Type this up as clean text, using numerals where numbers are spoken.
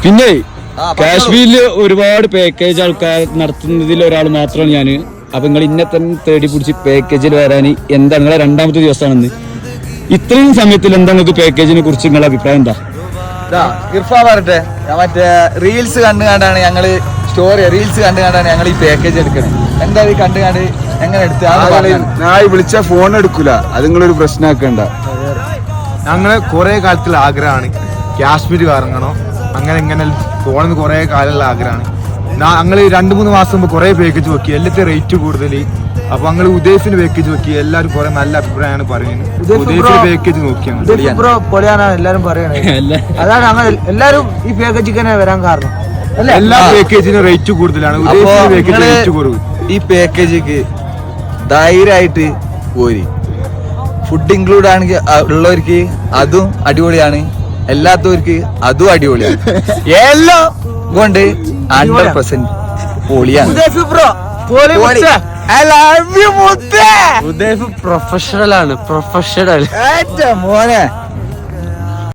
പിന്നെ കാശ്മീരില് ഒരുപാട് പാക്കേജ് ആൾക്കാർ നടത്തുന്നതിൽ ഒരാൾ മാത്രമാണ് ഞാന്. അപ്പൊ നിങ്ങൾ ഇന്നെ തന്നെ തേടി പിടിച്ച് പാക്കേജിൽ വരാൻ എന്താ നിങ്ങളെ രണ്ടാമത്തെ ദിവസമാണെന്ന്. ഇത്രയും സമയത്തിൽ എന്താ നിങ്ങൾക്ക് പാക്കേജിനെ കുറിച്ച് നിങ്ങളുടെ അഭിപ്രായം എന്താ? ഇർഫാ പറട്ടെ, മറ്റേ റീൽസ് കണ്ടാണ് ഞങ്ങള് റീൽസ് കണ്ടാണ് ഞങ്ങൾ ഈ പാക്കേജ് എടുക്കണേ. എന്താ ഈ കണ്ട് എങ്ങനെ എടുത്ത് ഞാൻ വിളിച്ച ഫോൺ എടുക്കൂല, അത് നിങ്ങളൊരു പ്രശ്നമാക്കണ്ട. ഞങ്ങള് കുറെ കാലത്തുള്ള ആഗ്രഹമാണ് കാശ്മീർ കറങ്ങണോ, അങ്ങനെ ഇങ്ങനെ പോണെന്ന് കുറെ കാലമുള്ള ആഗ്രഹമാണ്. ഞങ്ങള് 2-3 മാസം മുമ്പ് കുറെ പാക്കേജ് നോക്കി, എല്ലാത്തിനും റേറ്റ് കൂടുതൽ. അപ്പൊ ഞങ്ങള് ഉദയഫിന് പാക്കേജ് നോക്കി, എല്ലാവരും കുറെ നല്ല അഭിപ്രായമാണ് പറയുന്നത്. ഉദയഫിന് പാക്കേജ് നോക്കിയാണ് എല്ലാരും പറയണേ. അതാണ് ഞങ്ങൾ എല്ലാരും ഈ പാക്കേജിൽ തന്നെ വരാൻ കാരണം. എല്ലാ പാക്കേജിനും റേറ്റ് കൂടുതലാണ്, ഉദയഫിന് പാക്കേജ് റേറ്റ് കുറവ്. ഈ പാക്കേജിക്ക് ധൈര്യമായിട്ട് പോരി. ഫുഡ് ഇൻക്ലൂഡ് ആണെങ്കിൽ ഉള്ളവർക്ക് അതും അടിപൊളിയാണ്, അല്ലാത്തവർക്ക് അതും അടിപൊളിയാണ്. എല്ലാം കൊണ്ട് 100% പൊളിയാണ്. പ്രൊഫഷണൽ ആണ്, പ്രൊഫഷണൽ മോനെ.